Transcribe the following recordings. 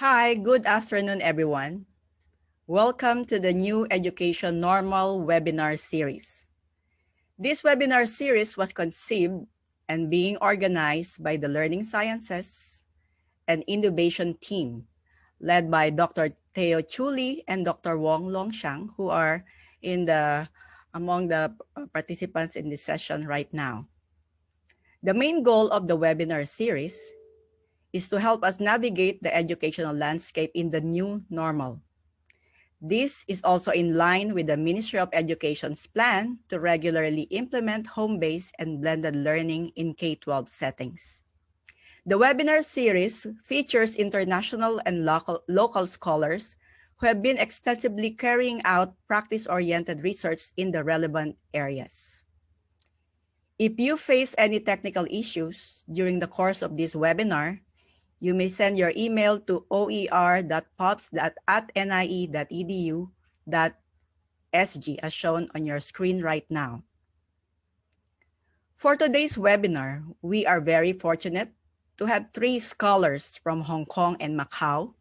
Hi, good afternoon, everyone. Welcome to the New Education Normal webinar series. This webinar series was conceived and being organized by the Learning Sciences and Innovation team, led by Dr. Theo Chuli and Dr. Wong Longshang, who are among the participants in this session right now. The main goal of the webinar series is to help us navigate the educational landscape in the new normal. This is also in line with the Ministry of Education's plan to regularly implement home-based and blended learning in K-12 settings. The webinar series features international and local scholars who have been extensively carrying out practice-oriented research in the relevant areas. If you face any technical issues during the course of this webinar, you may send your email to oer.pops@nie.edu.sg as shown on your screen right now. For today's webinar, we are very fortunate to have 3 scholars from Hong Kong and Macau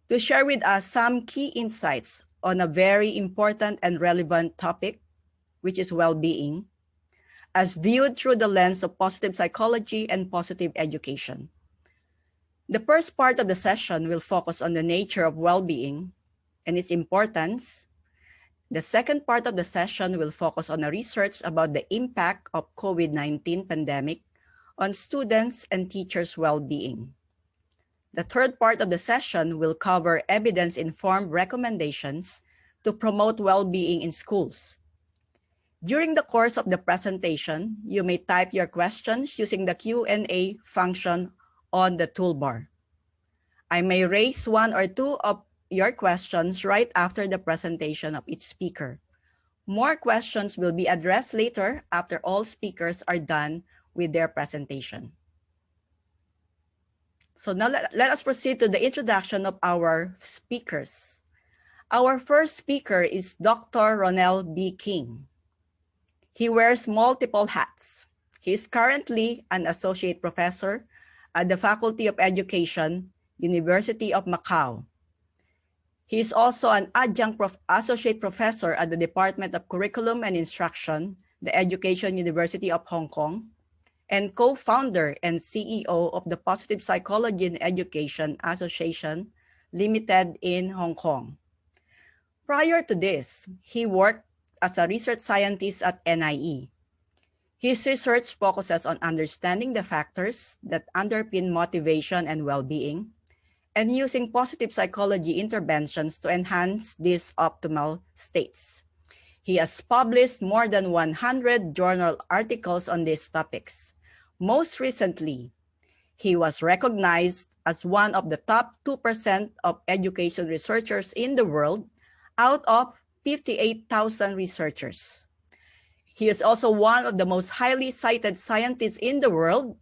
to share with us some key insights on a very important and relevant topic, which is well-being, as viewed through the lens of positive psychology and positive education. The first part of the session will focus on the nature of well-being and its importance. The second part of the session will focus on a research about the impact of COVID-19 pandemic on students and teachers' well-being. The third part of the session will cover evidence-informed recommendations to promote well-being in schools. During the course of the presentation, you may type your questions using the Q&A function on the toolbar. I may raise 1 or 2 of your questions right after the presentation of each speaker. More questions will be addressed later after all speakers are done with their presentation. So now let us proceed to the introduction of our speakers. Our first speaker is Dr. Ronnel King. He wears multiple hats. He is currently an associate professor at the Faculty of Education, University of Macau. He is also an adjunct associate professor at the Department of Curriculum and Instruction, the Education University of Hong Kong, and co-founder and CEO of the Positive Psychology in Education Association Limited in Hong Kong. Prior to this, he worked as a research scientist at NIE. His research focuses on understanding the factors that underpin motivation and well-being, and using positive psychology interventions to enhance these optimal states. He has published more than 100 journal articles on these topics. Most recently, he was recognized as one of the top 2% of education researchers in the world out of 58,000 researchers. He is also one of the most highly cited scientists in the world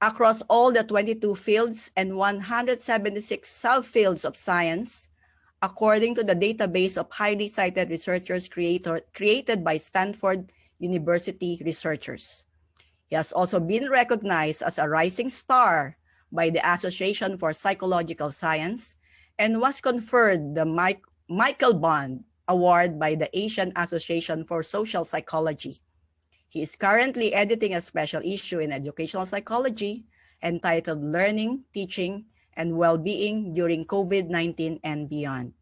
across all the 22 fields and 176 subfields of science, according to the database of highly cited researchers created by Stanford University researchers. He has also been recognized as a rising star by the Association for Psychological Science and was conferred the Michael Bond Award by the Asian Association for Social Psychology. He is currently editing a special issue in educational psychology entitled Learning, Teaching, and Well-Being During COVID-19 and Beyond.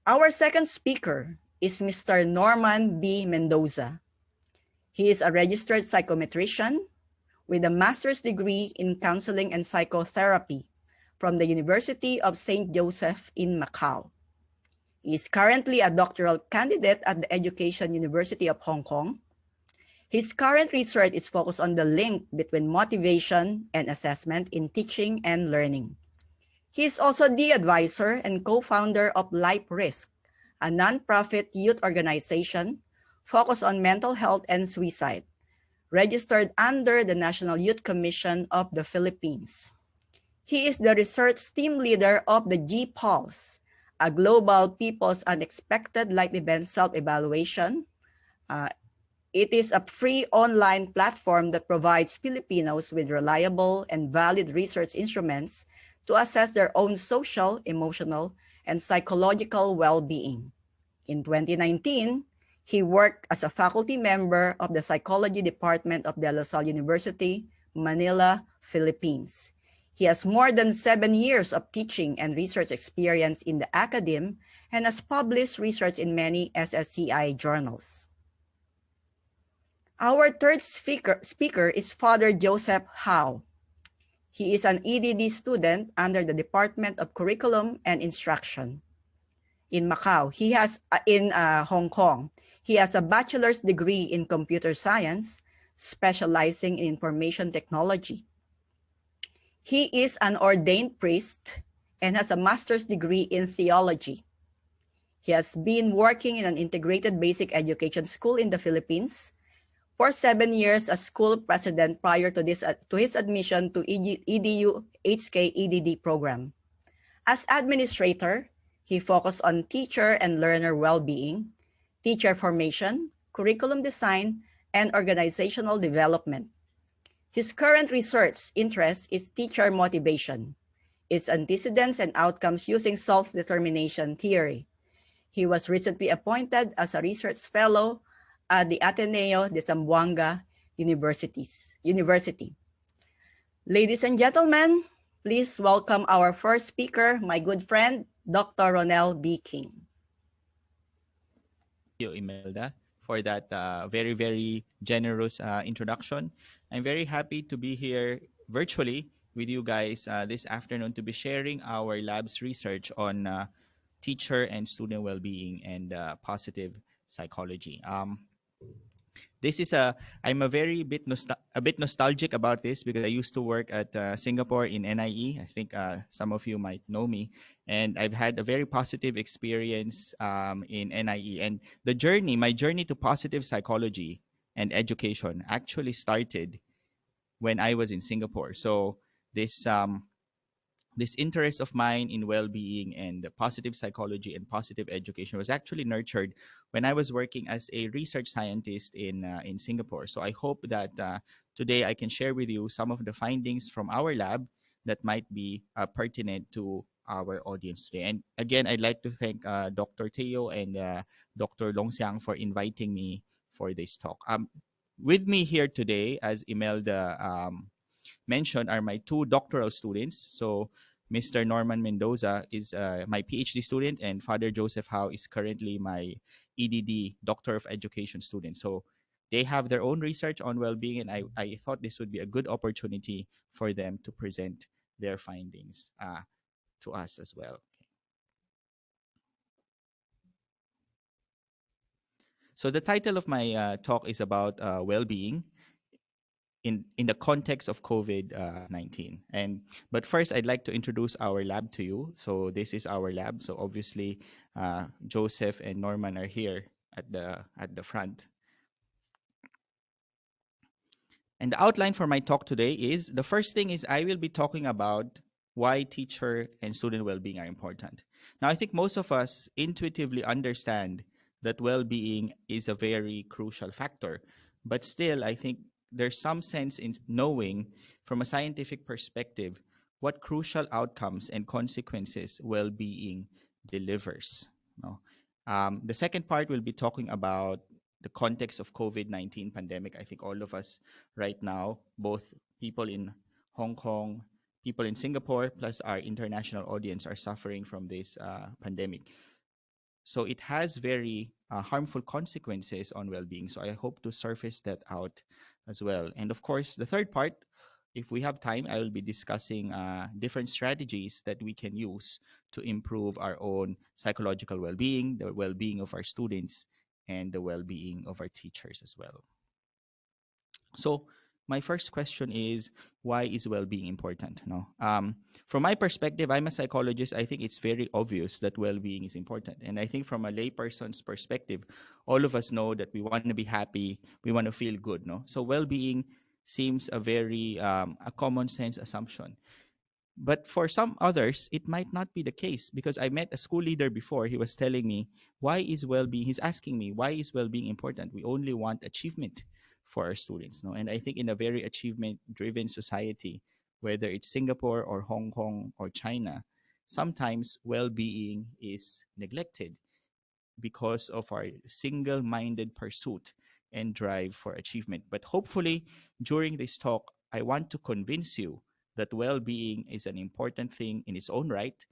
Our second speaker is Mr. Norman B. Mendoza. He is a registered psychometrician with a master's degree in counseling and psychotherapy from the University of St. Joseph in Macau. He is currently a doctoral candidate at the Education University of Hong Kong. His current research is focused on the link between motivation and assessment in teaching and learning. He is also the advisor and co-founder of Life Risk, a nonprofit youth organization focused on mental health and suicide, registered under the National Youth Commission of the Philippines. He is the research team leader of the G-Pulse, a global people's unexpected life event self-evaluation. It is a free online platform that provides Filipinos with reliable and valid research instruments to assess their own social, emotional, and psychological well-being. In 2019, he worked as a faculty member of the Psychology Department of De La Salle University, Manila, Philippines. He has more than 7 years of teaching and research experience in the academe and has published research in many SSCI journals. Our third speaker is Father Joseph Howe. He is an EDD student under the Department of Curriculum and Instruction. In Macau, in Hong Kong, he has a bachelor's degree in computer science, specializing in information technology. He is an ordained priest and has a master's degree in theology. He has been working in an integrated basic education school in the Philippines for 7 years as school president prior to his admission to EDU HK EDD program. As administrator, he focused on teacher and learner well-being, teacher formation, curriculum design, and organizational development. His current research interest is teacher motivation, its antecedents and outcomes using self-determination theory. He was recently appointed as a research fellow at the Ateneo de Zamboanga University. Ladies and gentlemen, please welcome our first speaker, my good friend, Dr. Ronnel King. Thank you, Imelda, for that very, very generous introduction. I'm very happy to be here virtually with you guys this afternoon to be sharing our lab's research on teacher and student well-being and positive psychology. This is I'm a very bit nostalgic about this because I used to work at Singapore in NIE. I think some of you might know me, and I've had a very positive experience in NIE. And my journey to positive psychology and education actually started when I was in Singapore. So this interest of mine in well-being and positive psychology and positive education was actually nurtured when I was working as a research scientist in Singapore. So I hope that today I can share with you some of the findings from our lab that might be pertinent to our audience today. And again, I'd like to thank Dr. Teo and Dr. Long Xiang for inviting me for this talk. With me here today, as Imelda mentioned, are my two doctoral students. So Mr. Norman Mendoza is my PhD student, and Father Joseph Howe is currently my EDD Doctor of Education student. So they have their own research on well-being, and I thought this would be a good opportunity for them to present their findings to us as well. So the title of my talk is about well-being in the context of COVID-19. But first, I'd like to introduce our lab to you. So this is our lab. So obviously, Joseph and Norman are here at the front. And the outline for my talk today is, the first thing is I will be talking about why teacher and student well-being are important. Now, I think most of us intuitively understand that well-being is a very crucial factor. But still, I think there's some sense in knowing from a scientific perspective what crucial outcomes and consequences well-being delivers. The second part will be talking about the context of COVID-19 pandemic. I think all of us right now, both people in Hong Kong, people in Singapore, plus our international audience, are suffering from this pandemic. So it has very harmful consequences on well-being. So I hope to surface that out as well. And of course, the third part, if we have time, I will be discussing different strategies that we can use to improve our own psychological well-being, the well-being of our students, and the well-being of our teachers as well. So my first question is, why is well-being important? From my perspective, I'm a psychologist. I think it's very obvious that well-being is important. And I think from a layperson's perspective, all of us know that we want to be happy, we want to feel good. So well-being seems a very a common sense assumption. But for some others, it might not be the case, because I met a school leader before. He was telling me, he's asking me, why is well-being important? We only want achievement for our students. And I think in a very achievement-driven society, whether it's Singapore or Hong Kong or China, sometimes well being is neglected because of our single minded pursuit and drive for achievement. But hopefully, during this talk, I want to convince you that well being is an important thing in its own right,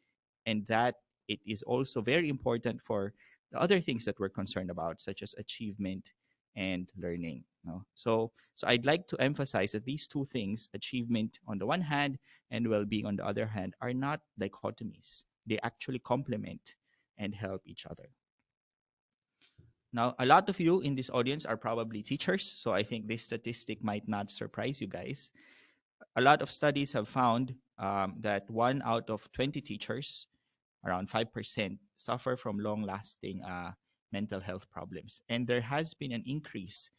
and that it is also very important for the other things that we're concerned about, such as achievement and learning. No? So I'd like to emphasize that these two things, achievement on the one hand and well being on the other hand, are not dichotomies. They actually complement and help each other. Now, a lot of you in this audience are probably teachers, so I think this statistic might not surprise you guys. A lot of studies have found that 1 out of 20 teachers, around 5%, suffer from long lasting mental health problems. And there has been an increase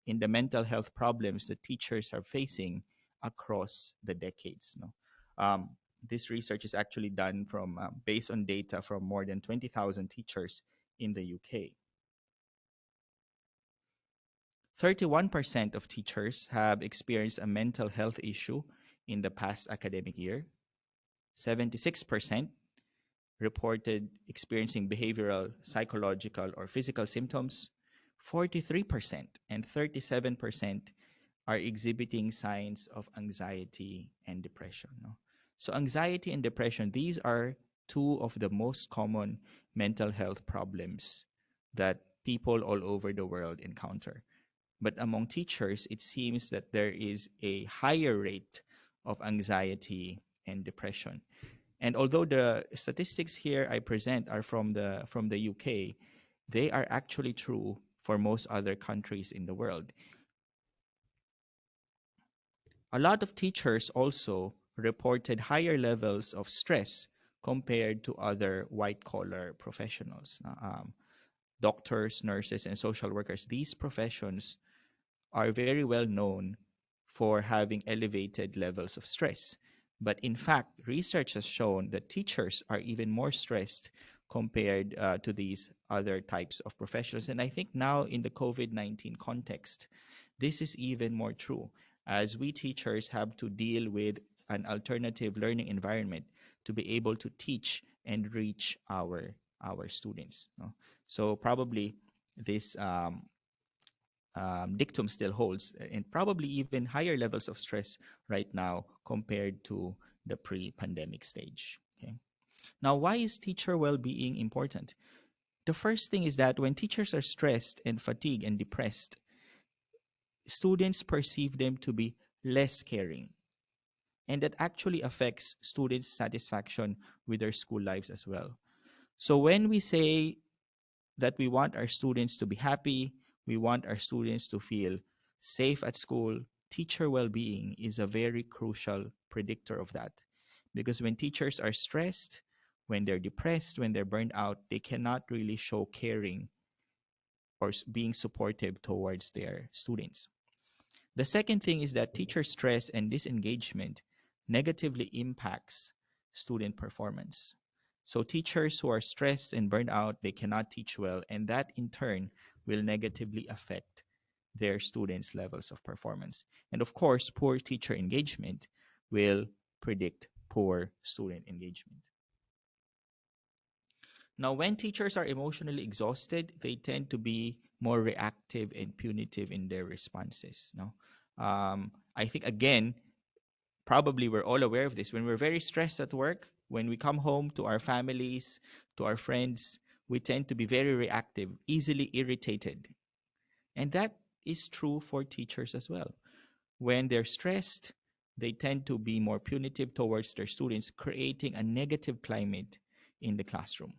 in the mental health problems that teachers are facing across the decades. No? This research is actually done from based on data from more than 20,000 teachers in the UK. 31% of teachers have experienced a mental health issue in the past academic year. 76% reported experiencing behavioral, psychological, or physical symptoms. 43% and 37% are exhibiting signs of anxiety and depression. No? So anxiety and depression, these are two of the most common mental health problems that people all over the world encounter. But among teachers, it seems that there is a higher rate of anxiety and depression. And although the statistics here I present are from the UK, they are actually true for most other countries in the world. A lot of teachers also reported higher levels of stress compared to other white-collar professionals. Doctors, nurses, and social workers, these professions are very well known for having elevated levels of stress. But in fact, research has shown that teachers are even more stressed compared to these other types of professionals. And I think now in the COVID-19 context, this is even more true, as we teachers have to deal with an alternative learning environment to be able to teach and reach our students. No? So probably this dictum still holds, and probably even higher levels of stress right now compared to the pre-pandemic stage. Okay. Now, why is teacher well-being important? The first thing is that when teachers are stressed and fatigued and depressed, students perceive them to be less caring. And that actually affects students' satisfaction with their school lives as well. So when we say that we want our students to be happy, we want our students to feel safe at school, teacher well-being is a very crucial predictor of that. Because when teachers are stressed, when they're depressed, when they're burned out, they cannot really show caring or being supportive towards their students. The second thing is that teacher stress and disengagement negatively impacts student performance. So teachers who are stressed and burned out, they cannot teach well, and that in turn will negatively affect their students' levels of performance. And of course, poor teacher engagement will predict poor student engagement. Now, when teachers are emotionally exhausted, they tend to be more reactive and punitive in their responses. No, I think again, probably we're all aware of this. When we're very stressed at work, when we come home to our families, to our friends, we tend to be very reactive, easily irritated. And that is true for teachers as well. When they're stressed, they tend to be more punitive towards their students, creating a negative climate in the classroom.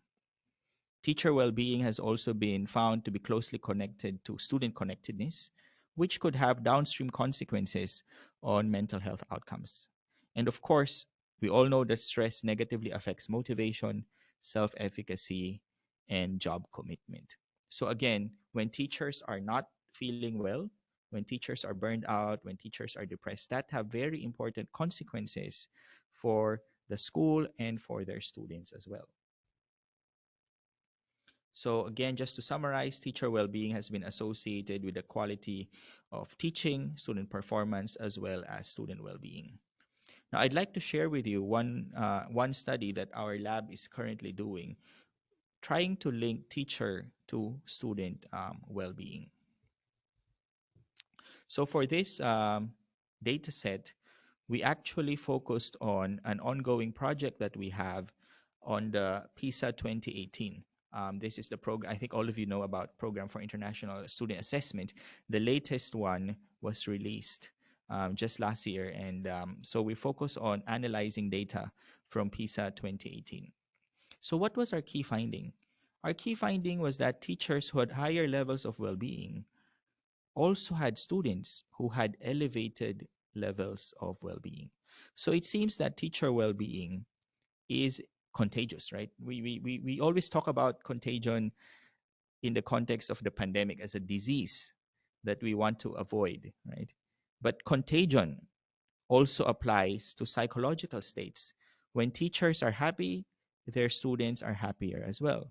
Teacher well-being has also been found to be closely connected to student connectedness, which could have downstream consequences on mental health outcomes. And of course, we all know that stress negatively affects motivation, self-efficacy, and job commitment. So again, when teachers are not feeling well, when teachers are burned out, when teachers are depressed, that have very important consequences for the school and for their students as well. So again, just to summarize, teacher well-being has been associated with the quality of teaching, student performance, as well as student well-being. Now, I'd like to share with you one study that our lab is currently doing, trying to link teacher to student well-being. So for this data set, we actually focused on an ongoing project that we have on the PISA 2018. This is the program, I think all of you know about Program for International Student Assessment. The latest one was released just last year. And so we focus on analyzing data from PISA 2018. So what was our key finding? Our key finding was that teachers who had higher levels of well-being also had students who had elevated levels of well-being. So it seems that teacher well-being is contagious, right? We always talk about contagion in the context of the pandemic as a disease that we want to avoid, right? But contagion also applies to psychological states. When teachers are happy, their students are happier as well.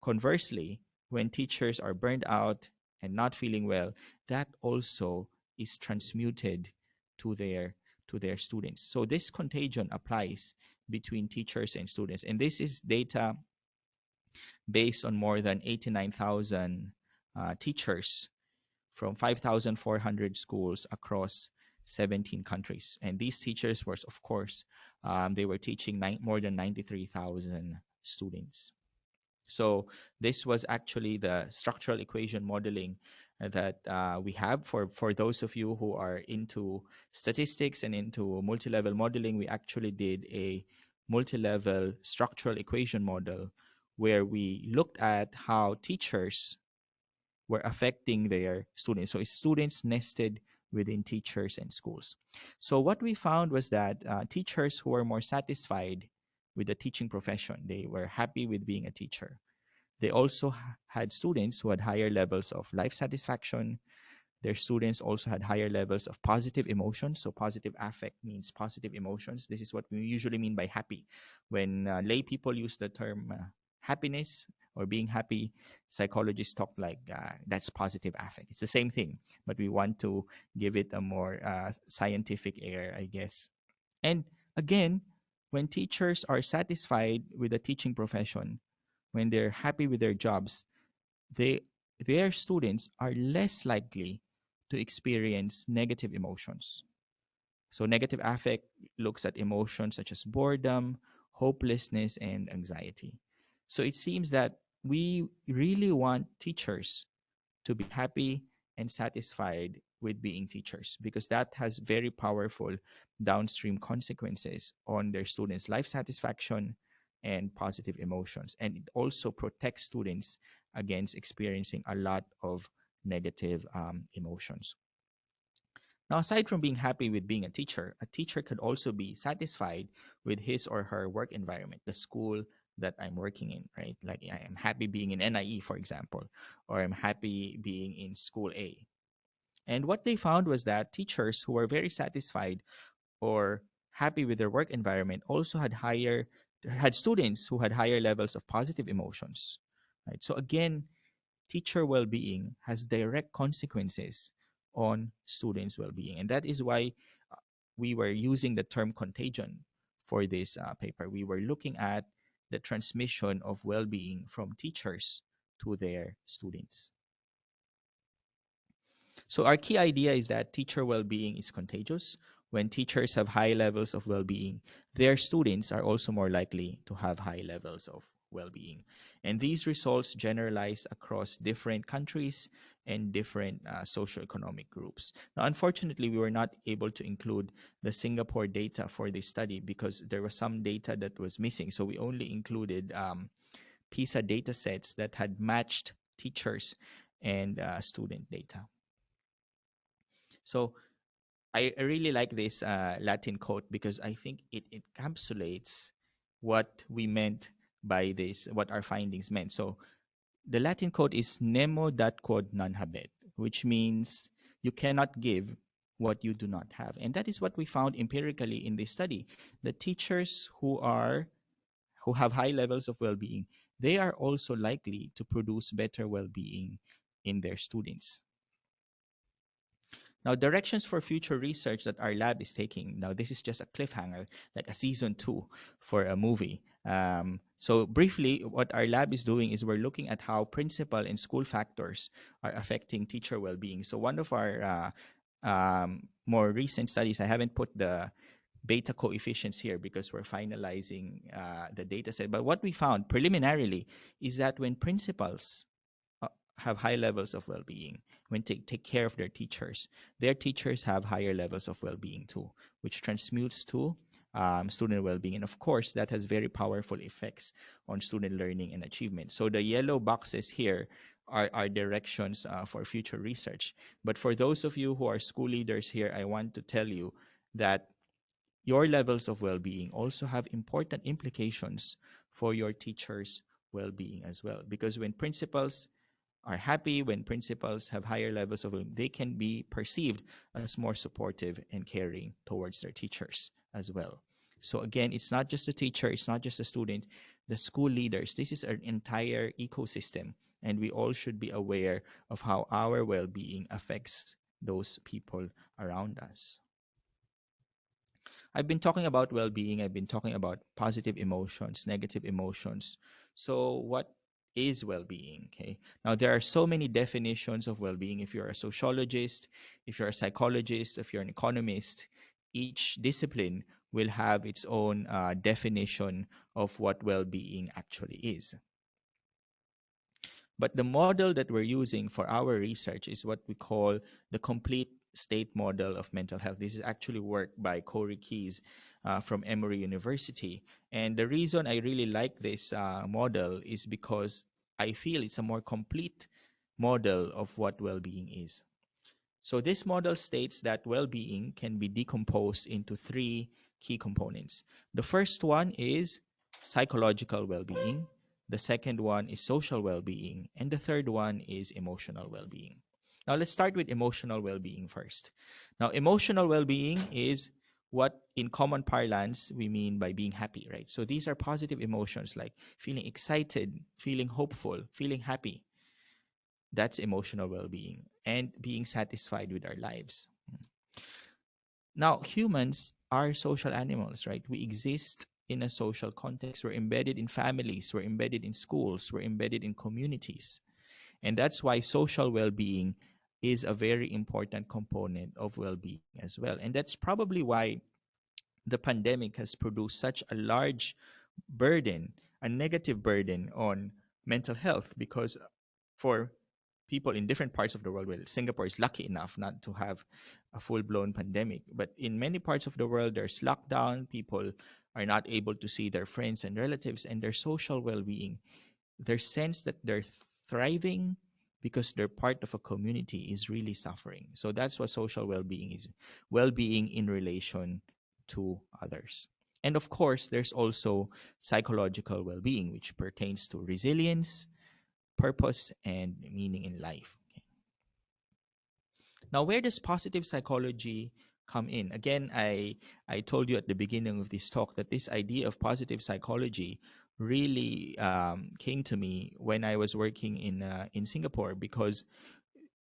Conversely, when teachers are burned out and not feeling well, that also is transmuted to their students. So this contagion applies between teachers and students. And this is data based on more than 89,000 teachers from 5,400 schools across 17 countries. And these teachers were, of course, they were teaching more than 93,000 students. So this was actually the structural equation modeling that we have for those of you who are into statistics and into multi-level modeling. We actually did a multi-level structural equation model where we looked at how teachers were affecting their students. So students nested within teachers and schools. So what we found was that teachers who were more satisfied with the teaching profession, they were happy with being a teacher. They also had students who had higher levels of life satisfaction. Their students also had higher levels of positive emotions. So positive affect means positive emotions. This is what we usually mean by happy. When lay people use the term happiness or being happy, psychologists talk like that's positive affect. It's the same thing, but we want to give it a more scientific air, I guess. And again, when teachers are satisfied with the teaching profession, when they're happy with their jobs, their students are less likely to experience negative emotions. So negative affect looks at emotions such as boredom, hopelessness, and anxiety. So it seems that we really want teachers to be happy and satisfied with being teachers, because that has very powerful downstream consequences on their students' life satisfaction and positive emotions. And it also protects students against experiencing a lot of negative emotions. Now, aside from being happy with being a teacher could also be satisfied with his or her work environment, the school that I'm working in, right? Like I am happy being in NIE, for example, or I'm happy being in school A. And what they found was that teachers who were very satisfied or happy with their work environment also had students who had higher levels of positive emotions, right? So again, teacher well-being has direct consequences on students' well-being, and that is why we were using the term contagion for this paper. We were looking at the transmission of well-being from teachers to their students. So our key idea is that teacher well-being is contagious. When teachers have high levels of well-being, their students are also more likely to have high levels of well-being. And these results generalize across different countries and different socioeconomic groups. Now, unfortunately, we were not able to include the Singapore data for this study because there was some data that was missing. So we only included PISA data sets that had matched teachers and student data. So I really like this Latin quote because I think it encapsulates what we meant by this, what our findings meant. So the Latin quote is nemo dat quod non habet, which means you cannot give what you do not have. And that is what we found empirically in this study. The teachers who have high levels of well-being, they are also likely to produce better well-being in their students. Now, directions for future research that our lab is taking. Now, this is just a cliffhanger, like a season 2 for a movie. So, briefly, what our lab is doing is we're looking at how principal and school factors are affecting teacher well being. So, one of our more recent studies, I haven't put the beta coefficients here because we're finalizing the data set. But what we found preliminarily is that when principals have high levels of well-being, when they take care of their teachers have higher levels of well-being too, which transmutes to student well-being. And of course, that has very powerful effects on student learning and achievement. So the yellow boxes here are directions for future research. But for those of you who are school leaders here, I want to tell you that your levels of well-being also have important implications for your teachers' well-being as well. Because when principals are happy, when principals have higher levels of well-being, they can be perceived as more supportive and caring towards their teachers as well. So again, it's not just the teacher, it's not just the student, the school leaders. This is an entire ecosystem, and we all should be aware of how our well-being affects those people around us. I've been talking about well-being. I've been talking about positive emotions, negative emotions. So what is well-being? Okay. Now there are so many definitions of well-being. If you're a sociologist, if you're a psychologist, if you're an economist, each discipline will have its own definition of what well-being actually is. But the model that we're using for our research is what we call the complete state model of mental health. This is actually work by Corey Keyes from Emory University. And the reason I really like this model is because I feel it's a more complete model of what well-being is. So this model states that well-being can be decomposed into 3 key components. The first one is psychological well-being. The second one is social well-being. And the third one is emotional well-being. Now, let's start with emotional well-being first. Now, emotional well-being is what in common parlance we mean by being happy, right? So these are positive emotions like feeling excited, feeling hopeful, feeling happy. That's emotional well-being and being satisfied with our lives. Now, humans are social animals, right? We exist in a social context. We're embedded in families, we're embedded in schools, we're embedded in communities. And that's why social well-being is a very important component of well-being as well. And that's probably why the pandemic has produced such a large burden, a negative burden on mental health, because for people in different parts of the world, well, Singapore is lucky enough not to have a full-blown pandemic, but in many parts of the world, there's lockdown. People are not able to see their friends and relatives, and their social well-being, their sense that they're thriving because they're part of a community, is really suffering. So that's what social well-being is. Well-being in relation to others. And of course, there's also psychological well-being, which pertains to resilience, purpose, and meaning in life. Okay. Now, where does positive psychology come in? Again, I told you at the beginning of this talk that this idea of positive psychology really came to me when I was working in Singapore, because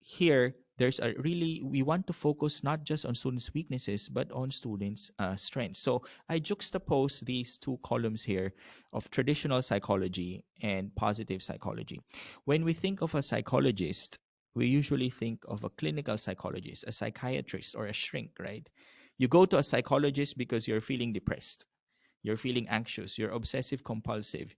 here there's a really, we want to focus not just on students' weaknesses but on students' strengths. So I juxtapose these 2 columns here of traditional psychology and positive psychology. When we think of a psychologist, we usually think of a clinical psychologist, a psychiatrist, or a shrink, right? You go to a psychologist because you're feeling depressed, you're feeling anxious, you're obsessive compulsive,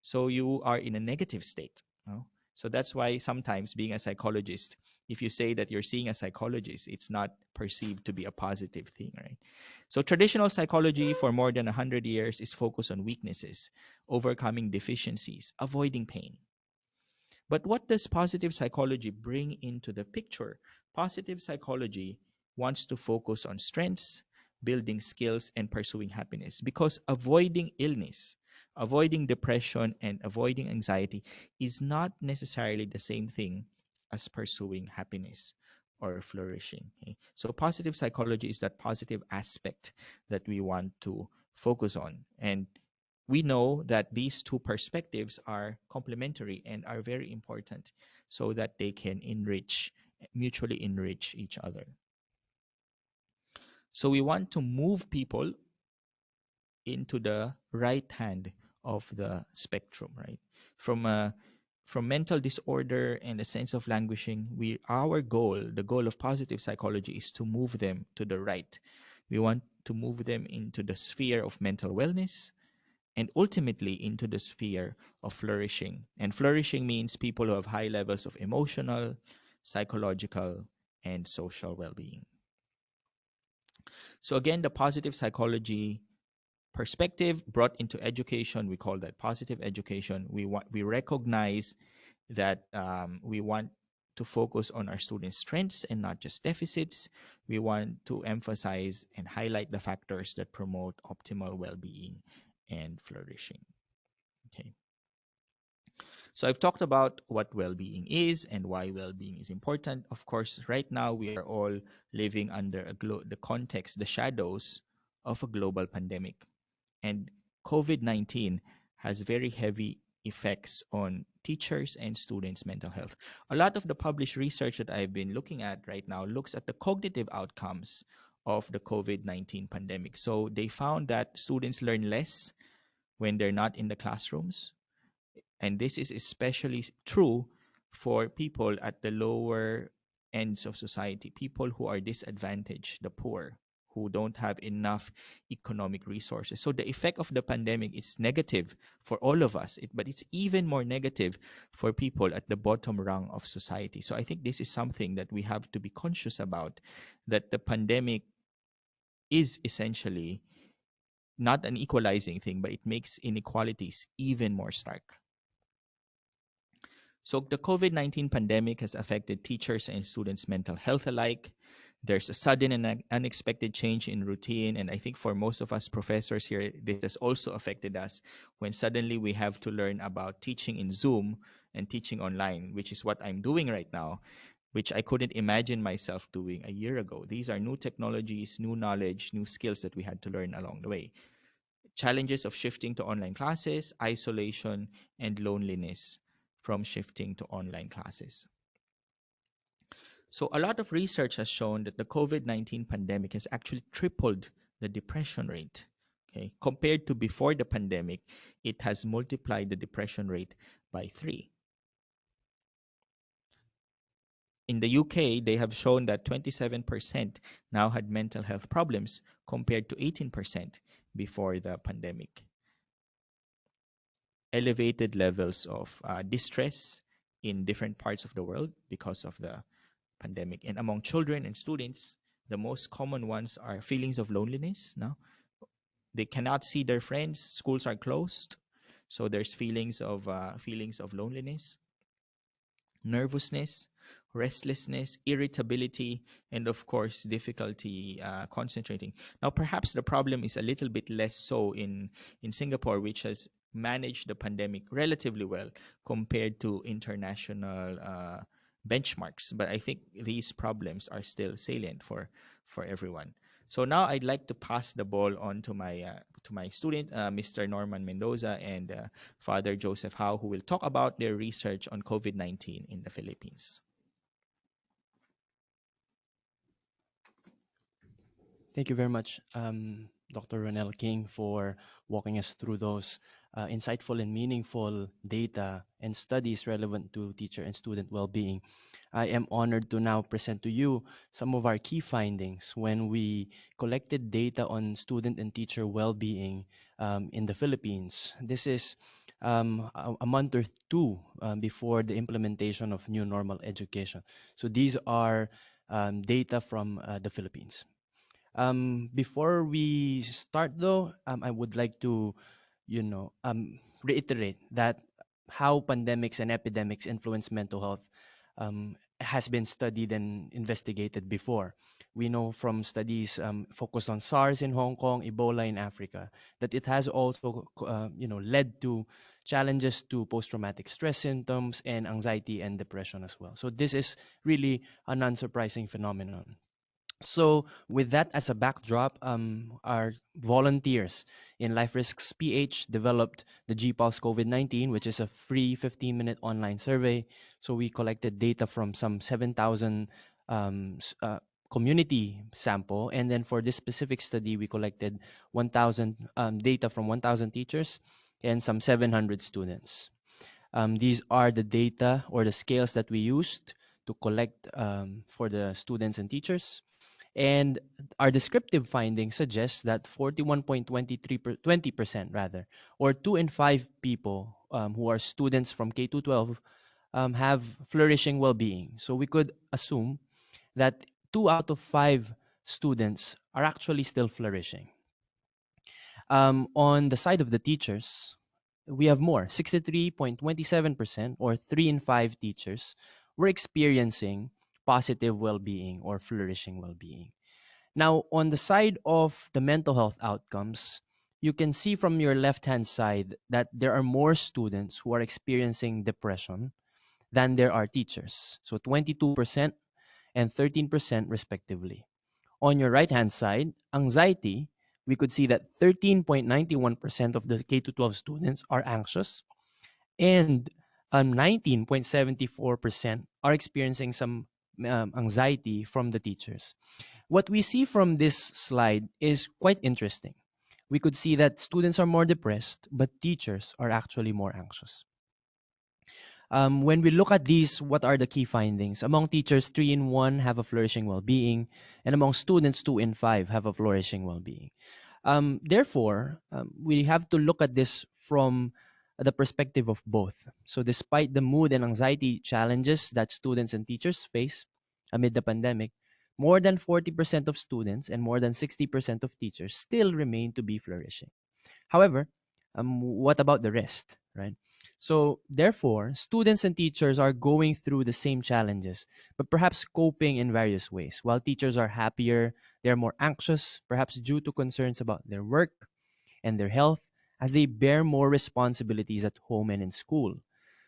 so you are in a negative state. No? So that's why sometimes being a psychologist, if you say that you're seeing a psychologist, it's not perceived to be a positive thing, right? So traditional psychology for more than 100 years is focused on weaknesses, overcoming deficiencies, avoiding pain. But what does positive psychology bring into the picture? Positive psychology wants to focus on strengths, building skills, and pursuing happiness, because avoiding illness, avoiding depression, and avoiding anxiety is not necessarily the same thing as pursuing happiness or flourishing. Okay? So positive psychology is that positive aspect that we want to focus on. And we know that these 2 perspectives are complementary and are very important so that they can enrich mutually enrich each other. So we want to move people into the right hand of the spectrum, right? From from mental disorder and a sense of languishing, our goal, the goal of positive psychology, is to move them to the right. We want to move them into the sphere of mental wellness and ultimately into the sphere of flourishing. And flourishing means people who have high levels of emotional, psychological, and social well-being. So again, the positive psychology perspective brought into education, we call that positive education. We recognize that we want to focus on our students' strengths and not just deficits. We want to emphasize and highlight the factors that promote optimal well-being and flourishing. Okay. So I've talked about what well-being is and why well-being is important. Of course, right now we are all living under the context, the shadows of a global pandemic. And COVID-19 has very heavy effects on teachers and students' mental health. A lot of the published research that I've been looking at right now looks at the cognitive outcomes of the COVID-19 pandemic. So they found that students learn less when they're not in the classrooms. And this is especially true for people at the lower ends of society, people who are disadvantaged, the poor, who don't have enough economic resources. So the effect of the pandemic is negative for all of us, but it's even more negative for people at the bottom rung of society. So I think this is something that we have to be conscious about, that the pandemic is essentially not an equalizing thing, but it makes inequalities even more stark. So the COVID-19 pandemic has affected teachers and students' mental health alike. There's a sudden and unexpected change in routine. And I think for most of us professors here, this has also affected us when suddenly we have to learn about teaching in Zoom and teaching online, which is what I'm doing right now, which I couldn't imagine myself doing a year ago. These are new technologies, new knowledge, new skills that we had to learn along the way. Challenges of shifting to online classes, isolation, and loneliness from shifting to online classes. So a lot of research has shown that the COVID-19 pandemic has actually tripled the depression rate. Okay, compared to before the pandemic, it has multiplied the depression rate by 3. In the UK, they have shown that 27% now had mental health problems compared to 18% before the pandemic. Elevated levels of distress in different parts of the world because of the pandemic. And among children and students, the most common ones are feelings of loneliness. No, they cannot see their friends. Schools are closed, so there's feelings of loneliness, nervousness, restlessness, irritability, and of course difficulty concentrating. Now, perhaps the problem is a little bit less so in Singapore, which has managed the pandemic relatively well compared to international benchmarks. But I think these problems are still salient for everyone. So now I'd like to pass the ball on to my student, Mr. Norman Mendoza, and Father Joseph Howe, who will talk about their research on COVID-19 in the Philippines. Thank you very much, Dr. Ronnel King, for walking us through those insightful and meaningful data and studies relevant to teacher and student well-being. I am honored to now present to you some of our key findings when we collected data on student and teacher well-being in the Philippines. This is a month or two before the implementation of new normal education. So these are data from the Philippines. Before we start though, I would like to, reiterate that how pandemics and epidemics influence mental health has been studied and investigated before. We know from studies focused on SARS in Hong Kong, Ebola in Africa, that it has also, led to challenges to post-traumatic stress symptoms and anxiety and depression as well. So this is really a non-surprising phenomenon. So, with that as a backdrop, our volunteers in Life Risks PH developed the GPulse COVID-19, which is a free 15-minute online survey. So, we collected data from some 7,000 community sample. And then for this specific study, we collected 1,000 data from 1,000 teachers and some 700 students. These are the data or the scales that we used to collect for the students and teachers. And our descriptive findings suggest that 20% rather, or 2 in 5 people who are students from K to 12 have flourishing well-being. So we could assume that 2 out of 5 students are actually still flourishing. On the side of the teachers, we have more, 63.27%, or 3 in 5 teachers were experiencing positive well-being or flourishing well-being. Now, on the side of the mental health outcomes, you can see from your left-hand side that there are more students who are experiencing depression than there are teachers. So 22% and 13% respectively. On your right-hand side, anxiety, we could see that 13.91% of the K-12 students are anxious, and 19.74% are experiencing some anxiety from the teachers. What we see from this slide is quite interesting. We could see that students are more depressed, but teachers are actually more anxious. When we look at these, what are the key findings? Among teachers, 3 in 1 have a flourishing well-being, and among students, 2 in 5 have a flourishing well-being. Therefore, we have to look at this from the perspective of both. So despite the mood and anxiety challenges that students and teachers face amid the pandemic, more than 40% of students and more than 60% of teachers still remain to be flourishing. However, what about the rest, right? So, therefore, students and teachers are going through the same challenges, but perhaps coping in various ways. While teachers are happier, they're more anxious, perhaps due to concerns about their work and their health, as they bear more responsibilities at home and in school.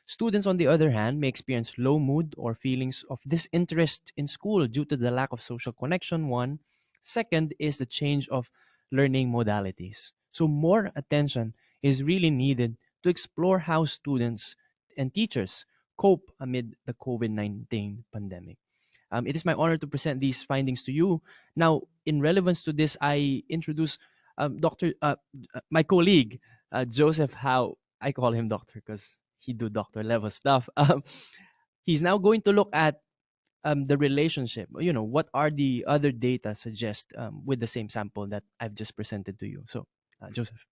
Students, on the other hand, may experience low mood or feelings of disinterest in school due to the lack of social connection, one. Second is the change of learning modalities. So, more attention is really needed to explore how students and teachers cope amid the COVID-19 pandemic. It is my honor to present these findings to you. Now, in relevance to this, I introduce my colleague, Joseph Howe. I call him doctor because he do doctor level stuff. He's now going to look at the relationship. What are the other data suggest with the same sample that I've just presented to you. So, Joseph.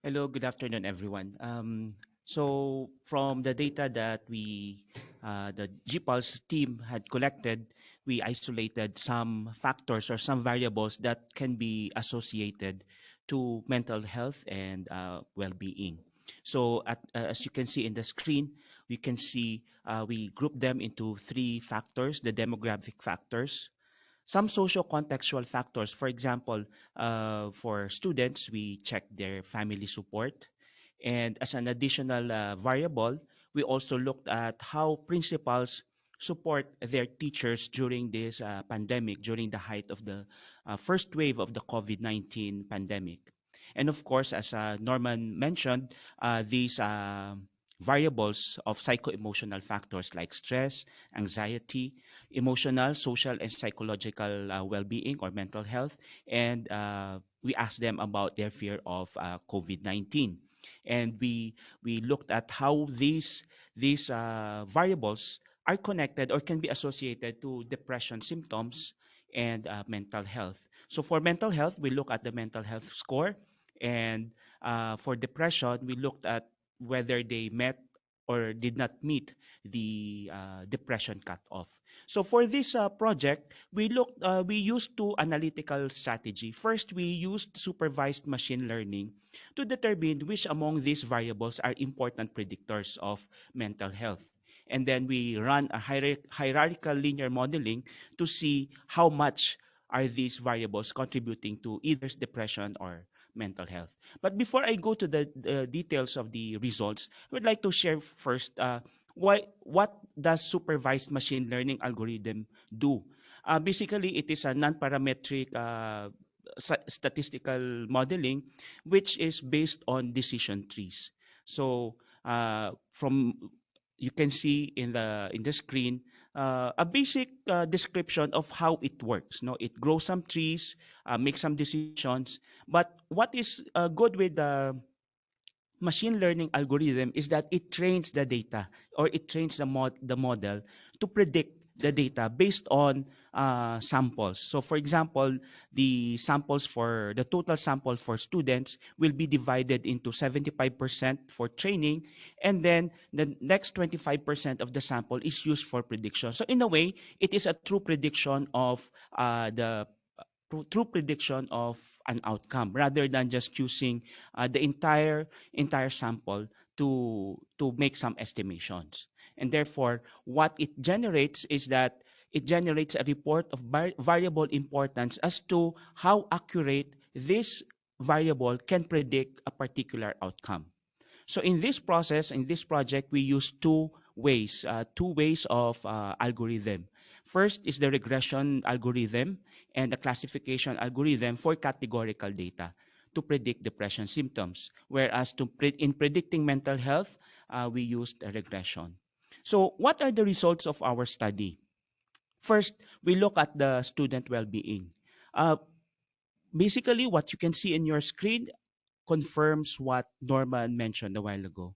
Hello, good afternoon, everyone. So from the data that the GPulse team had collected, we isolated some factors or some variables that can be associated to mental health and well-being. So as you can see in the screen, we can see we group them into 3 factors: the demographic factors, some social contextual factors. For example, for students, we check their family support. And as an additional variable, we also looked at how principals support their teachers during this pandemic, during the height of the first wave of the COVID-19 pandemic. And of course, as Norman mentioned, these variables of psycho-emotional factors like stress, anxiety, emotional, social, and psychological well-being or mental health. And we asked them about their fear of COVID-19. And we looked at how these variables are connected or can be associated to depression symptoms and mental health. So for mental health, we look at the mental health score. And for depression, we looked at whether they met or did not meet the depression cutoff. So for this project, we used 2 analytical strategy. First, we used supervised machine learning to determine which among these variables are important predictors of mental health. And then we run a hierarchical linear modeling to see how much are these variables contributing to either depression or mental health. But before I go to the details of the results, I would like to share first What does supervised machine learning algorithm do? Basically, it is a non-parametric statistical modeling, which is based on decision trees. So from you can see in the screen a basic description of how it works. No, it grows some trees, makes some decisions. But what is good with the machine learning algorithm is that it trains the data, or it trains the model to predict the data based on samples. So for example, the total sample for students will be divided into 75% for training, and then the next 25% of the sample is used for prediction. So in a way, it is a true prediction of the true prediction of an outcome, rather than just choosing the entire sample to make some estimations. And therefore, what it generates is that it generates a report of variable importance as to how accurate this variable can predict a particular outcome. So in this process, in this project, we use two ways of algorithm. First is the regression algorithm and the classification algorithm for categorical data to predict depression symptoms. Whereas in predicting mental health, we used a regression. So what are the results of our study? First, we look at the student well-being. Uh, Basically, what you can see in your screen confirms what Norman mentioned a while ago.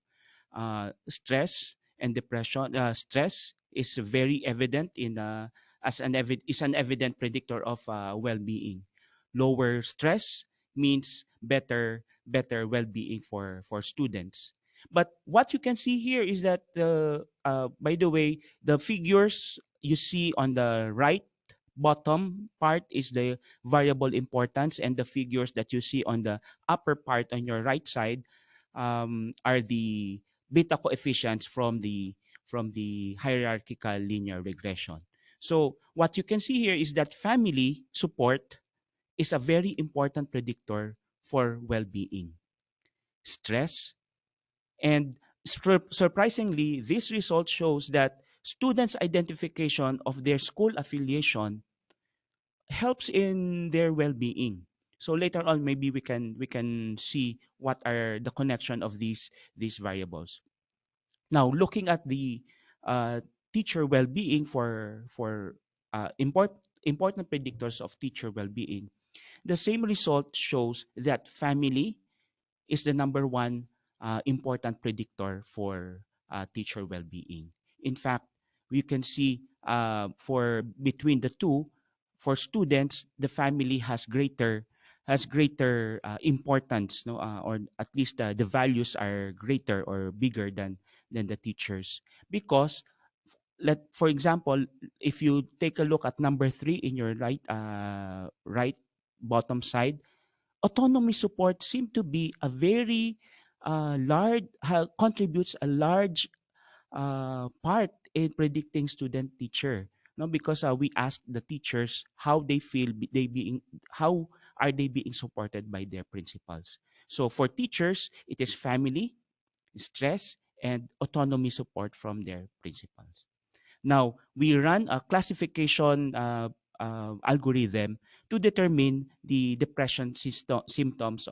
Stress and depression. Stress is very evident is an evident predictor of well-being. Lower stress means better well-being for students. But what you can see here is that by the way, the figures you see on the right bottom part is the variable importance, and the figures that you see on the upper part on your right side are the beta coefficients from the hierarchical linear regression. So what you can see here is that family support is a very important predictor for well-being. Stress, and surprisingly, this result shows that students' identification of their school affiliation helps in their well-being. So later on, maybe we can see what are the connection of these variables. Now, looking at the uh, teacher well-being for important predictors of teacher well-being, the same result shows that family is the number one important predictor for teacher well-being. In fact, we can see for between the two, for students, the family has greater importance, no, or at least the values are greater or bigger than the teachers, because for example, if you take a look at number 3 in your right bottom side, autonomy support seem to be a very contributes a large part in predicting student teacher. No, because we asked the teachers how they feel how are they being supported by their principals. So for teachers, it is family, stress, and autonomy support from their principals. Now, we run a classification algorithm to determine the depression symptoms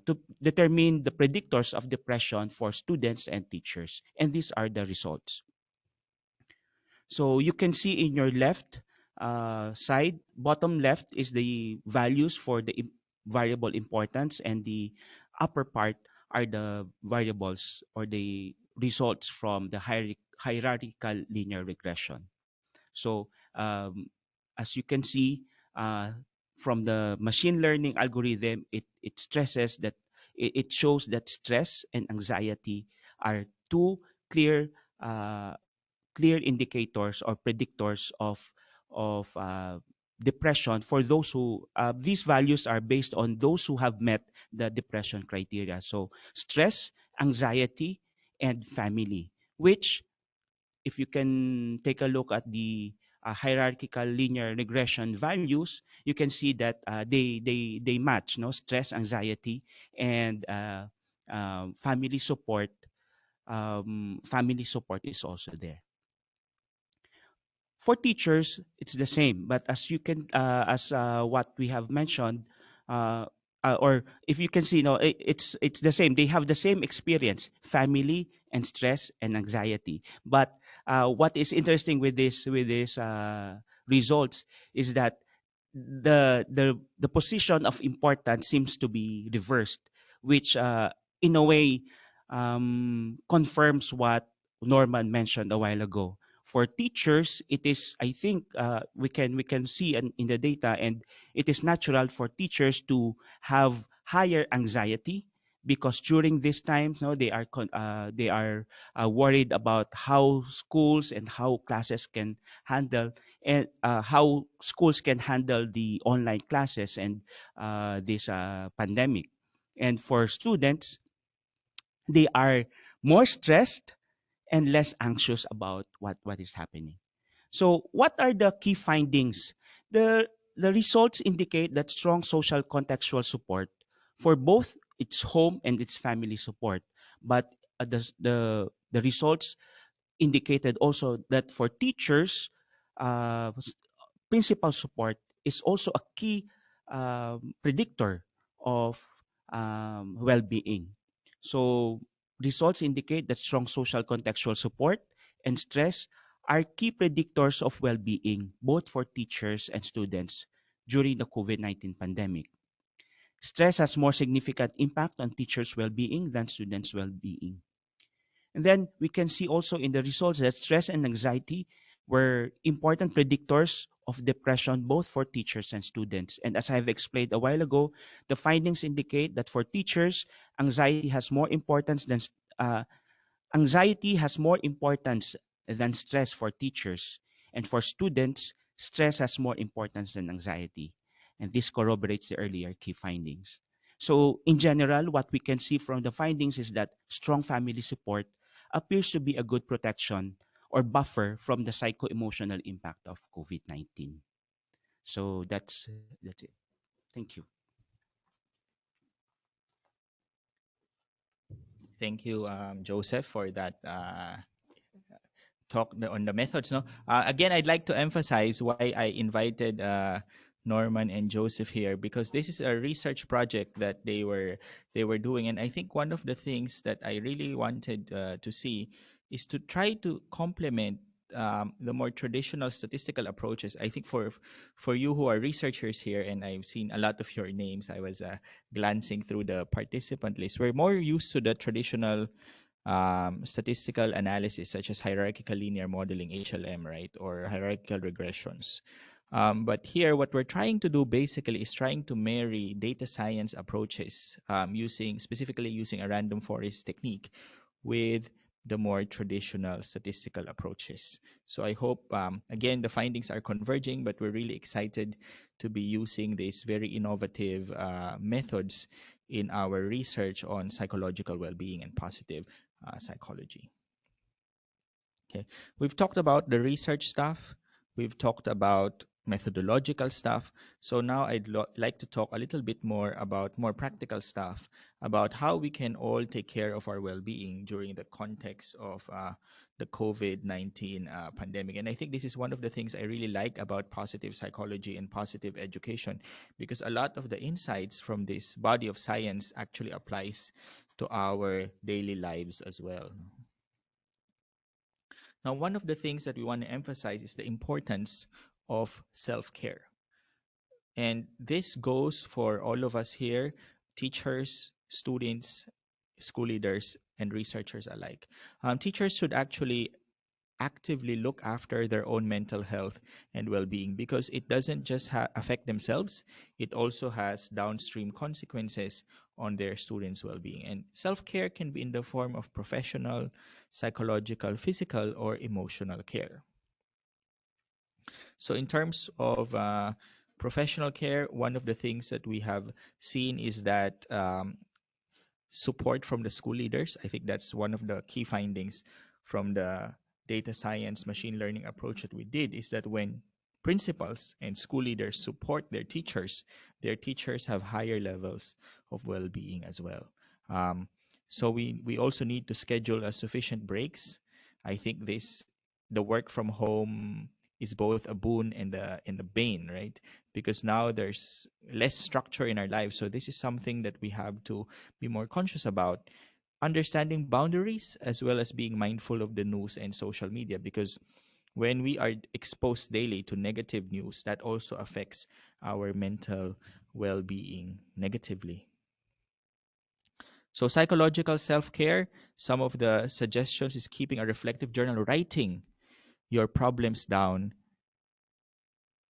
to determine the predictors of depression for students and teachers. And these are the results. So you can see in your left side, bottom left is the values for the variable importance, and the upper part are the variables or the results from the hierarchical linear regression. So as you can see from the machine learning algorithm, it stresses that it shows that stress and anxiety are two clear uh, clear indicators or predictors of depression for those who these values are based on those who have met the depression criteria. So stress, anxiety, and family, which if you can take a look at the hierarchical linear regression values, you can see that they match, no, stress, anxiety, and family support family support is also there. For teachers, it's the same. But as you can, as what we have mentioned, uh, or if you can see, it's the same. They have the same experience: family and stress and anxiety. But what is interesting with this results is that the position of importance seems to be reversed, which in a way confirms what Norman mentioned a while ago. For teachers, it is, I think, we can see in the data, and it is natural for teachers to have higher anxiety because during these times, they are worried about how schools and how classes can handle, and how schools can handle the online classes and this pandemic. And for students, they are more stressed and less anxious about what is happening. So, what are the key findings? The results indicate that strong social contextual support for both its home and its family support. But the results indicated also that for teachers, principal support is also a key predictor of well-being. So results indicate that strong social contextual support and stress are key predictors of well-being, both for teachers and students during the COVID-19 pandemic. Stress has more significant impact on teachers' well-being than students' well-being. And then we can see also in the results that stress and anxiety were important predictors of depression both for teachers and students. And as I have explained a while ago, the findings indicate that for teachers, anxiety has more importance than uh, anxiety has more importance than stress for teachers. And for students, stress has more importance than anxiety. And this corroborates the earlier key findings. So, in general, what we can see from the findings is that strong family support appears to be a good protection or buffer from the psycho-emotional impact of COVID-19. So that's it. Thank you. Thank you, Joseph, for that talk on the methods. No, again, I'd like to emphasize why I invited Norman and Joseph here, because this is a research project that they were doing, and I think one of the things that I really wanted to see is to try to complement the more traditional statistical approaches. I think for you who are researchers here, and I've seen a lot of your names, I was glancing through the participant list. We're more used to the traditional statistical analysis, such as hierarchical linear modeling, HLM, right, or hierarchical regressions. But here, what we're trying to do basically is trying to marry data science approaches, specifically using a random forest technique, with the more traditional statistical approaches. So I hope, again, the findings are converging, but we're really excited to be using these very innovative methods in our research on psychological well-being and positive psychology. Okay, we've talked about the research stuff. We've talked about methodological stuff. So now I'd like to talk a little bit more about more practical stuff, about how we can all take care of our well-being during the context of the COVID-19 pandemic. And I think this is one of the things I really like about positive psychology and positive education, because a lot of the insights from this body of science actually applies to our daily lives as well. Now, one of the things that we want to emphasize is the importance of self-care. And this goes for all of us here, teachers, students, school leaders, and researchers alike. Teachers should actually actively look after their own mental health and well-being, because it doesn't just affect themselves, it also has downstream consequences on their students' well-being. And self-care can be in the form of professional, psychological, physical, or emotional care. So in terms of professional care, one of the things that we have seen is that support from the school leaders. I think that's one of the key findings from the data science machine learning approach that we did, is that when principals and school leaders support their teachers have higher levels of well-being as well. So we also need to schedule sufficient breaks. I think the work from home is both a boon and a bane, right? Because now there's less structure in our lives. So this is something that we have to be more conscious about, understanding boundaries as well as being mindful of the news and social media, because when we are exposed daily to negative news, that also affects our mental well-being negatively. So psychological self-care, some of the suggestions is keeping a reflective journal. Writing your problems down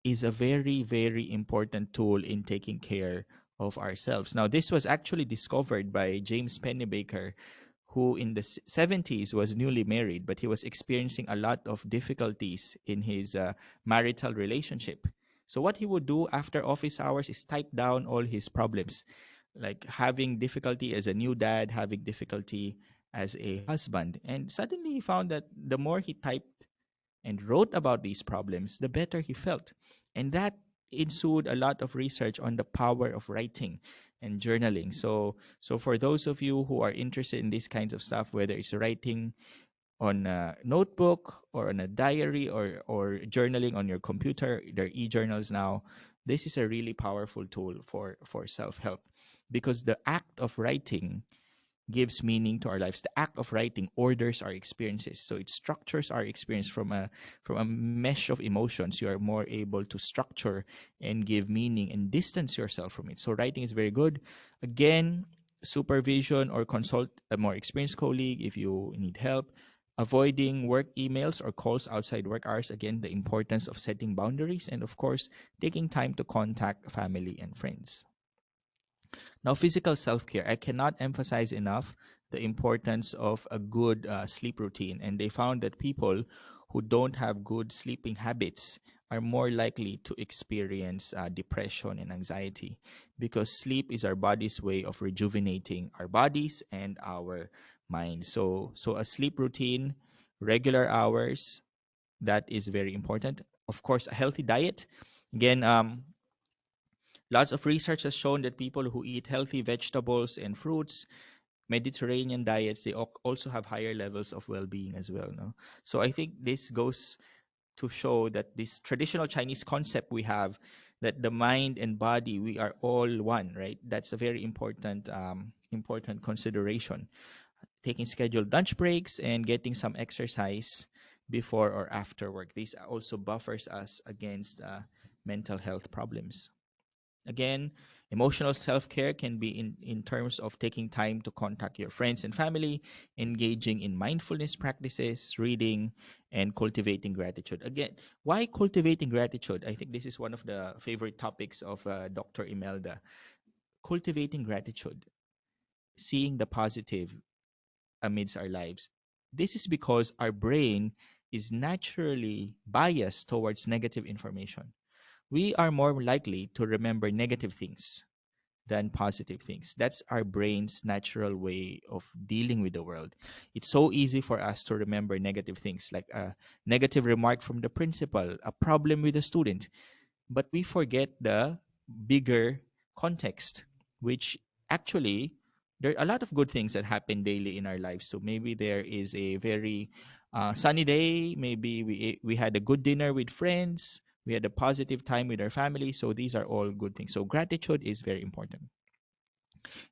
is a very, very important tool in taking care of ourselves. Now, this was actually discovered by James Pennebaker, who in the 70s was newly married, but he was experiencing a lot of difficulties in his marital relationship. So what he would do after office hours is type down all his problems, like having difficulty as a new dad, having difficulty as a husband. And suddenly he found that the more he typed and wrote about these problems, the better he felt. And that ensued a lot of research on the power of writing and journaling. So for those of you who are interested in these kinds of stuff, whether it's writing on a notebook or on a diary or journaling on your computer, there are e-journals now. This is a really powerful tool for self-help, because the act of writing gives meaning to our lives. The act of writing orders our experiences. So it structures our experience from a mesh of emotions. You are more able to structure and give meaning and distance yourself from it. So writing is very good. Again, supervision or consult a more experienced colleague if you need help. Avoiding work emails or calls outside work hours. Again, the importance of setting boundaries, and of course, taking time to contact family and friends. Now, physical self-care. I cannot emphasize enough the importance of a good sleep routine. And they found that people who don't have good sleeping habits are more likely to experience depression and anxiety, because sleep is our body's way of rejuvenating our bodies and our minds. So a sleep routine, regular hours, that is very important. Of course, a healthy diet. Again, lots of research has shown that people who eat healthy vegetables and fruits, Mediterranean diets, they also have higher levels of well-being as well. No? So I think this goes to show that this traditional Chinese concept we have, that the mind and body, we are all one, right? That's a very important important consideration. Taking scheduled lunch breaks and getting some exercise before or after work. This also buffers us against mental health problems. Again, emotional self-care can be in terms of taking time to contact your friends and family, engaging in mindfulness practices, reading, and cultivating gratitude. Again, why cultivating gratitude? I think this is one of the favorite topics of Dr. Imelda. Cultivating gratitude, seeing the positive amidst our lives. This is because our brain is naturally biased towards negative information. We are more likely to remember negative things than positive things. That's our brain's natural way of dealing with the world. It's so easy for us to remember negative things, like a negative remark from the principal, a problem with a student, but we forget the bigger context, which actually there are a lot of good things that happen daily in our lives too. Maybe there is a very sunny day. Maybe we had a good dinner with friends. We had a positive time with our family. So these are all good things. So gratitude is very important.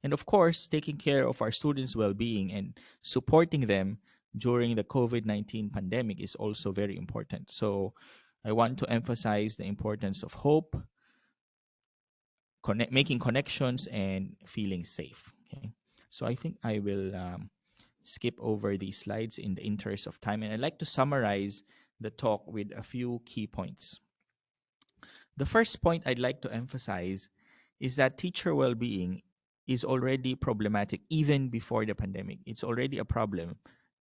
And of course, taking care of our students' well-being and supporting them during the COVID-19 pandemic is also very important. So I want to emphasize the importance of hope, making connections, and feeling safe. Okay, so I think I will skip over these slides in the interest of time, and I'd like to summarize the talk with a few key points. The first point I'd like to emphasize is that teacher well-being is already problematic even before the pandemic. It's already a problem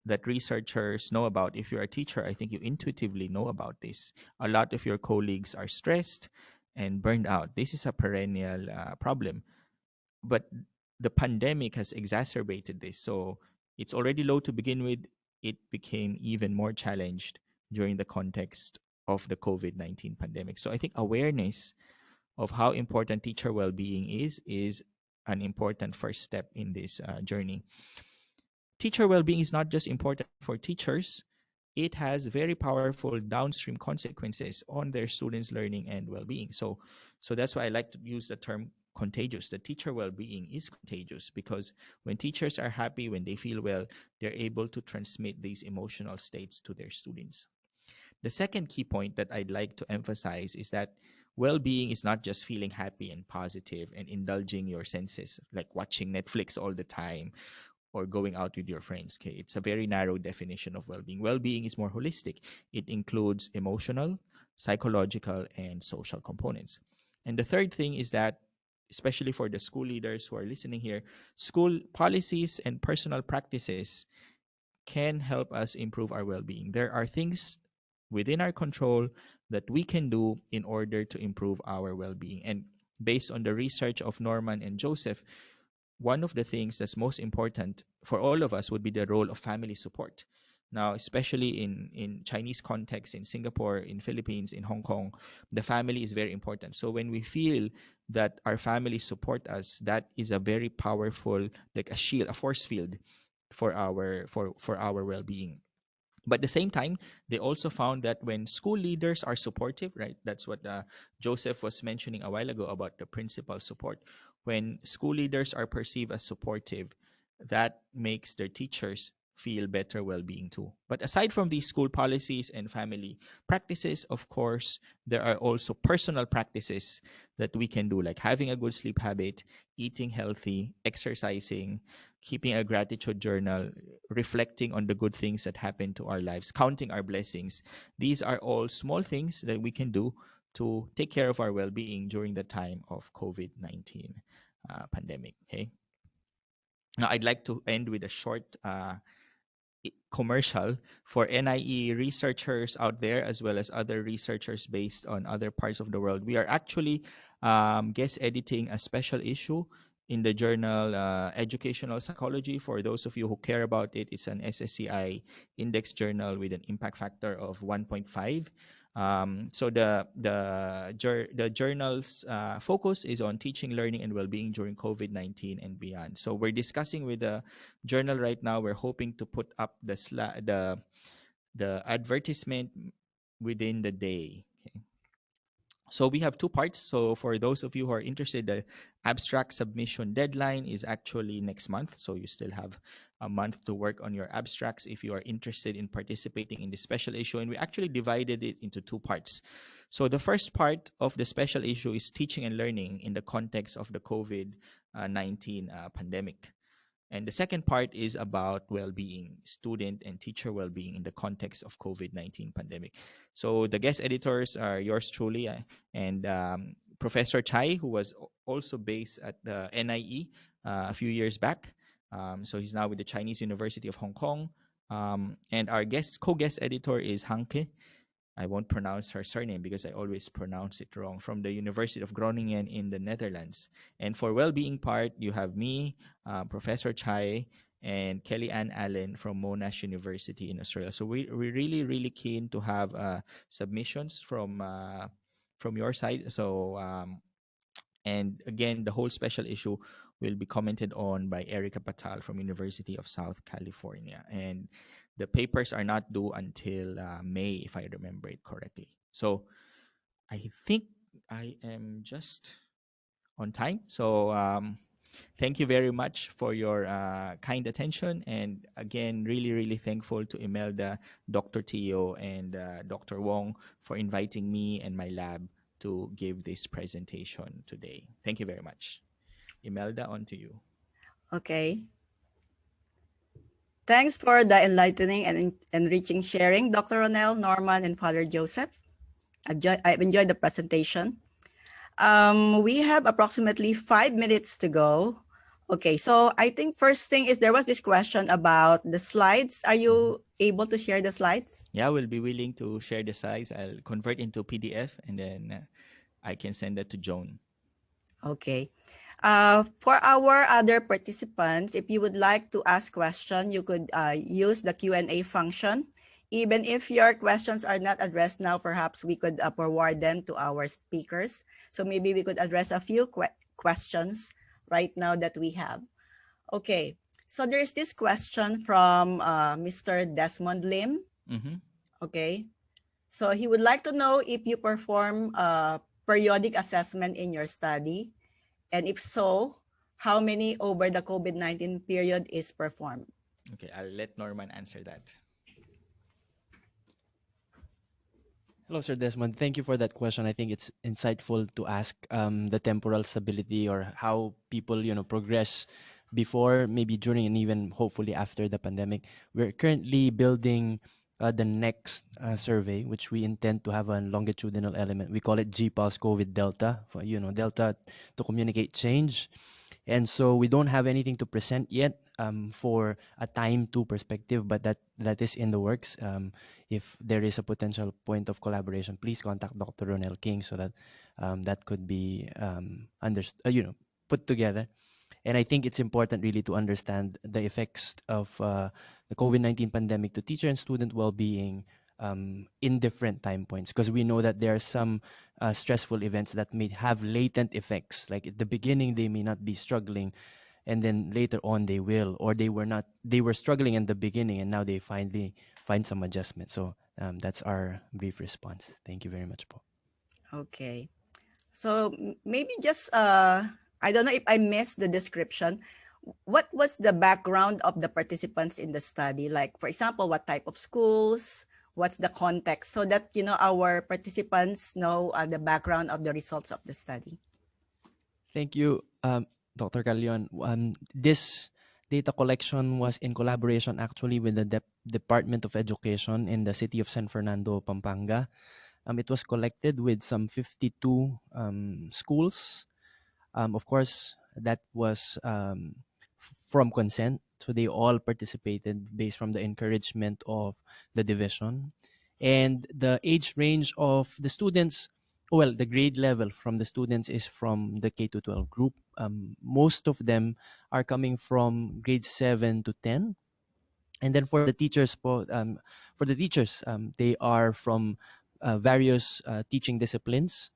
that researchers know about. If you're a teacher, I think you intuitively know about this. A lot of your colleagues are stressed and burned out. This is a perennial problem. But the pandemic has exacerbated this. So it's already low to begin with. It became even more challenged during the context of the COVID-19 pandemic. So I think awareness of how important teacher well-being is an important first step in this journey. teacher well-being is not just important for teachers, it has very powerful downstream consequences on their students' learning and well-being. So that's why I like to use the term contagious. The teacher well-being is contagious because when teachers are happy, when they feel well, they're able to transmit these emotional states to their students. The second key point that I'd like to emphasize is that well-being is not just feeling happy and positive and indulging your senses, like watching Netflix all the time or going out with your friends. Okay, it's a very narrow definition of well-being. Well-being is more holistic. It includes emotional, psychological, and social components. And the third thing is that, especially for the school leaders who are listening here, school policies and personal practices can help us improve our well-being. There are things within our control that we can do in order to improve our well-being. And based on the research of Norman and Joseph, one of the things that's most important for all of us would be the role of family support. Now, especially in Chinese context, in Singapore, in Philippines, in Hong Kong, the family is very important. So when we feel that our family support us, that is a very powerful, like a shield, a force field for our well-being. But at the same time, they also found that when school leaders are supportive, right? That's what Joseph was mentioning a while ago about the principal support. When school leaders are perceived as supportive, that makes their teachers feel better well-being too. But aside from these school policies and family practices, of course, there are also personal practices that we can do, like having a good sleep habit, eating healthy, exercising, keeping a gratitude journal, reflecting on the good things that happen to our lives, counting our blessings. These are all small things that we can do to take care of our well-being during the time of COVID-19 pandemic. Okay. Now, I'd like to end with a short commercial for NIE researchers out there, as well as other researchers based on other parts of the world. We are actually guest editing a special issue in the journal Educational Psychology. For those of you who care about it, it's an SSCI index journal with an impact factor of 1.5. So the journal's focus is on teaching, learning, and well-being during COVID-19 and beyond. So we're discussing with the journal right now. We're hoping to put up the advertisement within the day. Okay. So we have two parts. So for those of you who are interested, the abstract submission deadline is actually next month. So you still have a month to work on your abstracts if you are interested in participating in the special issue. And we actually divided it into two parts. So the first part of the special issue is teaching and learning in the context of the COVID-19 pandemic. And the second part is about well-being, student and teacher well-being in the context of COVID-19 pandemic. So the guest editors are yours truly and Professor Chai, who was also based at the NIE a few years back. So he's now with the Chinese University of Hong Kong. And our co-guest editor is Hanke. I won't pronounce her surname because I always pronounce it wrong, from the University of Groningen in the Netherlands. And for well-being part, you have me, Professor Chai, and Kelly Ann Allen from Monash University in Australia. So we're really, really keen to have submissions from your side. So, and again, the whole special issue will be commented on by Erica Patal from University of South California. And the papers are not due until May, if I remember it correctly. So I think I am just on time. So thank you very much for your kind attention. And again, really, really thankful to Imelda, Dr. Teo, and Dr. Wong for inviting me and my lab to give this presentation today. Thank you very much. Imelda, on to you. Okay. Thanks for the enlightening and enriching sharing, Dr. Ronnel, Norman, and Father Joseph. I've enjoyed the presentation. We have approximately 5 minutes to go. Okay, so I think first thing is there was this question about the slides. Are you able to share the slides? Yeah, we'll be willing to share the slides. I'll convert into PDF and then I can send that to Joan. Okay. For our other participants, if you would like to ask questions, you could use the Q&A function. Even if your questions are not addressed now, perhaps we could forward them to our speakers. So maybe we could address a few questions right now that we have. Okay, So there is this question from Mr. Desmond Lim. Mm-hmm. Okay. So he would like to know if you perform periodic assessment in your study, and if so, how many over the COVID-19 period is performed? Okay, I'll let Norman answer that. Hello, Sir Desmond. Thank you for that question. I think it's insightful to ask the temporal stability or how people, progress before, maybe during, and even hopefully after the pandemic. We're currently building the next survey, which we intend to have a longitudinal element. We call it GPulse COVID Delta, for, Delta to communicate change. And so we don't have anything to present yet for a time to perspective, but that is in the works. If there is a potential point of collaboration, please contact Dr. Ronnel King so that that could be put together. And I think it's important really to understand the effects of the COVID-19 pandemic to teacher and student well-being in different time points, because we know that there are some stressful events that may have latent effects. Like at the beginning, they may not be struggling, and then later on they will, or they were struggling in the beginning and now they finally find some adjustment. So that's our brief response. Thank you very much, po. Okay. So maybe just, I don't know if I missed the description. What was the background of the participants in the study? Like, for example, what type of schools? What's the context? So that, our participants know the background of the results of the study. Thank you, Dr. Calion. This data collection was in collaboration actually with the Department of Education in the city of San Fernando, Pampanga. It was collected with some 52 schools. Of course, that was from consent. So they all participated based from the encouragement of the division. And the age range of the students, the grade level from the students is from the K-12 group. Most of them are coming from grade 7 to 10. And then for the teachers, they are from various teaching disciplines.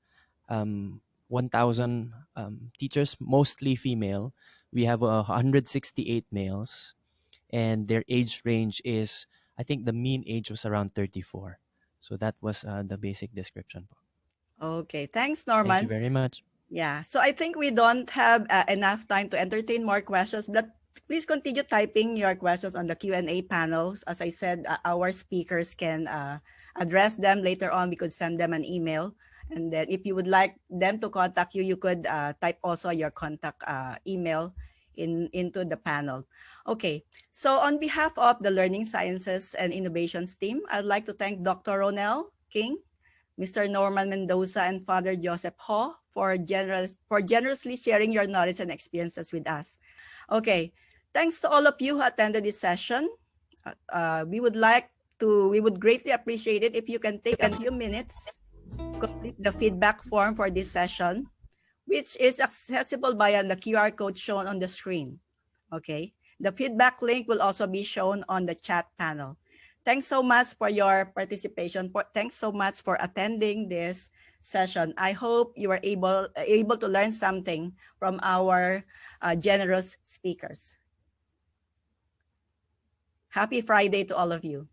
1,000 teachers, mostly female. We have 168 males, and their age range is, I think the mean age was around 34. So that was the basic description. Okay, thanks, Norman. Thank you very much. Yeah, so I think we don't have enough time to entertain more questions, but please continue typing your questions on the Q&A panels. As I said, our speakers can address them later on. We could send them an email. And then if you would like them to contact you, you could type also your contact email into the panel. Okay, so on behalf of the Learning Sciences and Innovations team, I'd like to thank Dr. Ronnel King, Mr. Norman Mendoza, and Father Joseph Ho for generously sharing your knowledge and experiences with us. Okay, thanks to all of you who attended this session. We would greatly appreciate it if you can take a few minutes to complete the feedback form for this session, which is accessible via the QR code shown on the screen. Okay, the feedback link will also be shown on the chat panel. Thanks so much for your participation. Thanks so much for attending this session. I hope you were able to learn something from our generous speakers. Happy Friday to all of you.